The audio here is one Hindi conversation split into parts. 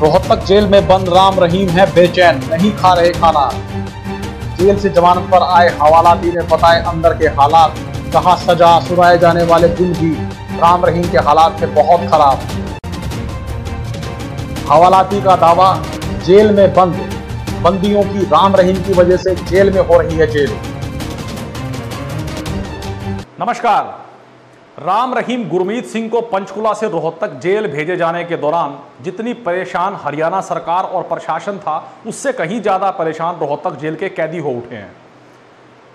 रोहतक जेल में बंद राम रहीम है बेचैन, नहीं खा रहे खाना। जेल से जमानत पर आए हवालाती ने बताए अंदर के हालात। कहा सजा सुनाए जाने वाले दिन भी राम रहीम के हालात थे बहुत खराब। हवालाती का दावा, जेल में बंद बंदियों की राम रहीम की वजह से जेल में हो रही है जेल। नमस्कार। राम रहीम गुरमीत सिंह को पंचकुला से रोहतक जेल भेजे जाने के दौरान जितनी परेशान हरियाणा सरकार और प्रशासन था, उससे कहीं ज्यादा परेशान रोहतक जेल के कैदी हो उठे हैं।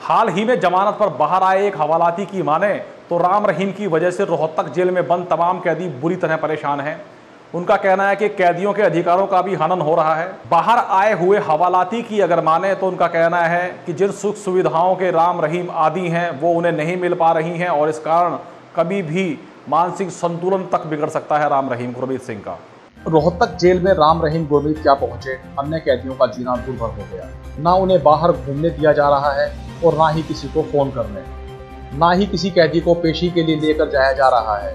हाल ही में जमानत पर बाहर आए एक हवालाती की माने तो राम रहीम की वजह से रोहतक जेल में बंद तमाम कैदी बुरी तरह परेशान हैं। उनका कहना है कि कैदियों के अधिकारों का भी हनन हो रहा है। बाहर आए हुए हवालाती की अगर माने तो उनका कहना है कि जिन सुख सुविधाओं के राम रहीम आदी हैं वो उन्हें नहीं मिल पा रही हैं और इस कारण कभी भी मानसिक संतुलन तक बिगड़ सकता है राम रहीम गुरमीत सिंह का। रोहतक जेल में राम रहीम गुरमीत क्या पहुंचे, अन्य कैदियों का जीना दुर्भर हो गया। ना उन्हें बाहर घूमने दिया जा रहा है और ना ही किसी को फोन करने, ना ही किसी कैदी को पेशी के लिए लेकर जाया जा रहा है।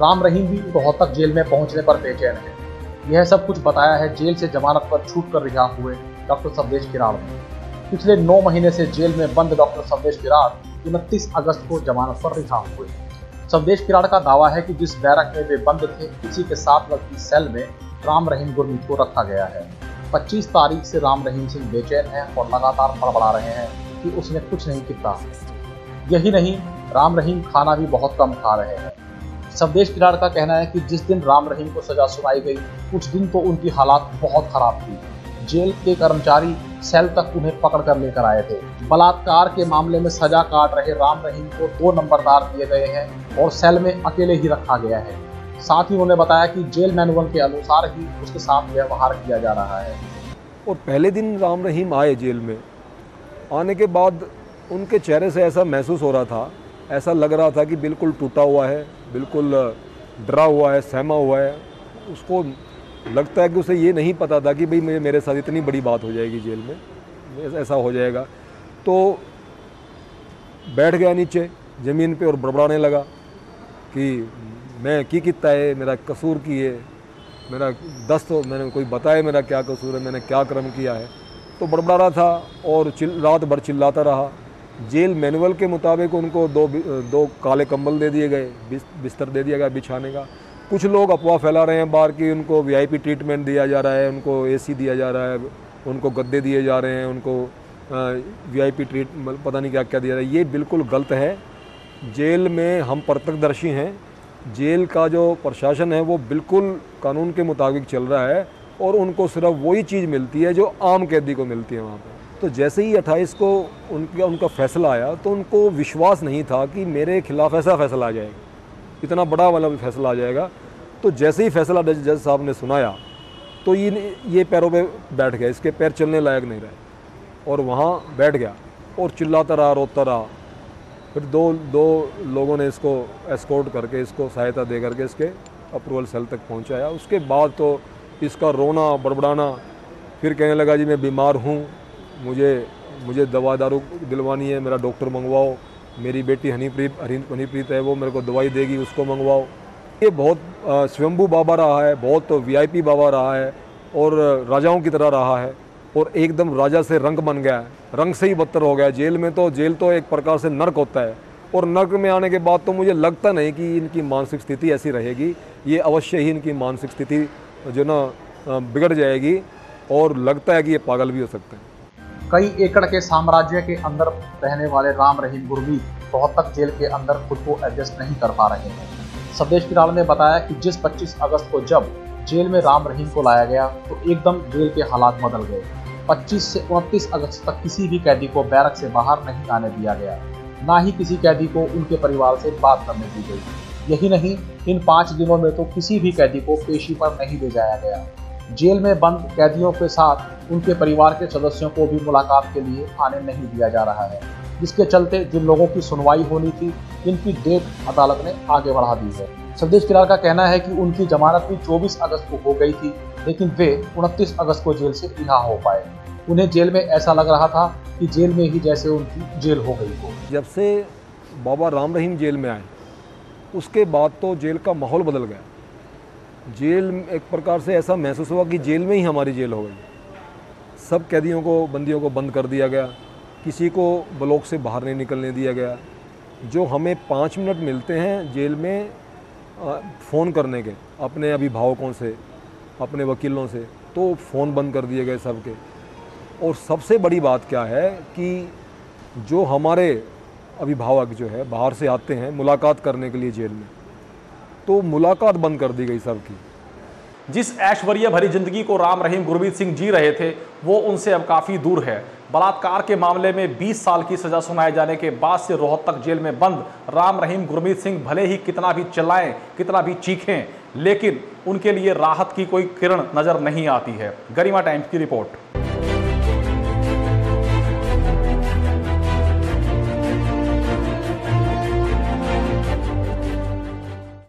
राम रहीम भी रोहतक जेल में पहुंचने पर बेचैन है। यह सब कुछ बताया है जेल से जमानत पर छूट कर रिहा हुए डॉक्टर सवदेश किराड़ ने। पिछले 9 महीने से जेल में बंद डॉक्टर सवदेश किराड़ 29 अगस्त को जमानत पर रिहा हुए। सवदेश किराड़ का दावा है कि जिस बैरक में वे बंद थे, इसी के साथ लगती सेल में राम रहीम गुरमीत को रखा गया है। 25 तारीख से राम रहीम सिंह बेचैन हैं और लगातार बड़बड़ा रहे हैं कि उसने कुछ नहीं किया। यही नहीं, राम रहीम खाना भी बहुत कम खा रहे हैं। सवदेश किराड़ का कहना है कि जिस दिन राम रहीम को सजा सुनाई गई, कुछ दिन तो उनकी हालात बहुत खराब थी। जेल के कर्मचारी सेल तक उन्हें पकड़ कर लेकर आए थे। बलात्कार के मामले में सजा काट रहे राम रहीम को 2 नंबरदार दिए गए हैं और सेल में अकेले ही रखा गया है। साथ ही उन्होंने बताया कि जेल मैनुअल के अनुसार ही उसके साथ व्यवहार किया जा रहा है। और पहले दिन राम रहीम आए जेल में, आने के बाद उनके चेहरे से ऐसा महसूस हो रहा था, ऐसा लग रहा था कि बिल्कुल टूटा हुआ है, बिल्कुल डरा हुआ है, सहमा हुआ है। उसको लगता है कि उसे ये नहीं पता था कि भाई मेरे साथ इतनी बड़ी बात हो जाएगी जेल में, ऐसा हो जाएगा। तो बैठ गया नीचे ज़मीन पे और बड़बड़ाने लगा कि मैं की कितना है, मेरा कसूर की है, मेरा दस्त मैंने कोई बताया मेरा क्या कसूर है, मैंने क्या कर्म किया है। तो बड़बड़ा रहा था और रात भर चिल्लाता रहा। जेल मैनुअल के मुताबिक उनको दो काले कंबल दे दिए गए, बिस्तर दे दिया गया बिछाने का। कुछ लोग अफवाह फैला रहे हैं बाहर कि उनको वीआईपी ट्रीटमेंट दिया जा रहा है, उनको एसी दिया जा रहा है, उनको गद्दे दिए जा रहे हैं, उनको वीआईपी ट्रीटमेंट पता नहीं क्या क्या दिया जा रहा है। ये बिल्कुल गलत है। जेल में हम प्रत्यक्षदर्शी हैं। जेल का जो प्रशासन है वो बिल्कुल कानून के मुताबिक चल रहा है और उनको सिर्फ वही चीज़ मिलती है जो आम कैदी को मिलती है वहाँ पर। तो जैसे ही 28 को उनका फैसला आया तो उनको विश्वास नहीं था कि मेरे खिलाफ ऐसा फैसला आ जाएगा, इतना बड़ा वाला फैसला आ जाएगा। तो जैसे ही फैसला जज साहब ने सुनाया तो ये पैरों पे बैठ गया, इसके पैर चलने लायक नहीं रहे और वहाँ बैठ गया और चिल्लाता रहा, रोता रहा। फिर दो लोगों ने इसको एस्कॉर्ट करके, इसको सहायता दे करके इसके अप्रूवल सेल तक पहुँचाया। उसके बाद तो इसका रोना बड़बड़ाना, फिर कहने लगा जी मैं बीमार हूँ, मुझे दवा दारू दिलवानी है, मेरा डॉक्टर मंगवाओ, मेरी बेटी हनीप्रीत है वो मेरे को दवाई देगी, उसको मंगवाओ। ये बहुत स्वयंभू बाबा रहा है, बहुत वीआईपी बाबा रहा है और राजाओं की तरह रहा है और एकदम राजा से रंग बन गया है, रंग से ही बदतर हो गया जेल में। तो जेल तो एक प्रकार से नर्क होता है और नर्क में आने के बाद तो मुझे लगता नहीं कि इनकी मानसिक स्थिति ऐसी रहेगी। ये अवश्य ही इनकी मानसिक स्थिति जो ना बिगड़ जाएगी और लगता है कि ये पागल भी हो सकते हैं। कई एकड़ के साम्राज्य के अंदर रहने वाले राम रहीम गुरमीत रोहतक जेल के अंदर खुद को एडजस्ट नहीं कर पा रहे हैं। सवदेश किराड़ ने बताया कि जिस 25 अगस्त को जब जेल में राम रहीम को लाया गया तो एकदम जेल के हालात बदल गए। 25 से 29 अगस्त तक किसी भी कैदी को बैरक से बाहर नहीं आने दिया गया, ना ही किसी कैदी को उनके परिवार से बात करने दी गई। यही नहीं, इन 5 दिनों में तो किसी भी कैदी को पेशी पर नहीं ले जाया गया। जेल में बंद कैदियों के साथ उनके परिवार के सदस्यों को भी मुलाकात के लिए आने नहीं दिया जा रहा है, जिसके चलते जिन लोगों की सुनवाई होनी थी, इनकी डेट अदालत ने आगे बढ़ा दी है। सवदेश किराड़ का कहना है कि उनकी जमानत भी 24 अगस्त को हो गई थी, लेकिन वे 29 अगस्त को जेल से रिहा हो पाए। उन्हें जेल में ऐसा लग रहा था कि जेल में ही जैसे उनकी जेल हो गई हो। जब से बाबा राम रहीम जेल में आए उसके बाद तो जेल का माहौल बदल गया। जेल में एक प्रकार से ऐसा महसूस हुआ कि जेल में ही हमारी जेल हो गई। सब कैदियों को, बंदियों को बंद कर दिया गया, किसी को ब्लॉक से बाहर नहीं निकलने दिया गया। जो हमें 5 मिनट मिलते हैं जेल में फ़ोन करने के अपने अभिभावकों से, अपने वकीलों से, तो फ़ोन बंद कर दिए गए सबके। और सबसे बड़ी बात क्या है कि जो हमारे अभिभावक जो है बाहर से आते हैं मुलाकात करने के लिए जेल में, तो मुलाकात बंद कर दी गई सबकी। जिस ऐश्वर्य भरी जिंदगी को राम रहीम गुरमीत सिंह जी रहे थे वो उनसे अब काफ़ी दूर है। बलात्कार के मामले में 20 साल की सजा सुनाए जाने के बाद से रोहतक जेल में बंद राम रहीम गुरमीत सिंह भले ही कितना भी चिल्लाएं, कितना भी चीखें, लेकिन उनके लिए राहत की कोई किरण नजर नहीं आती है। गरिमा टाइम्स की रिपोर्ट।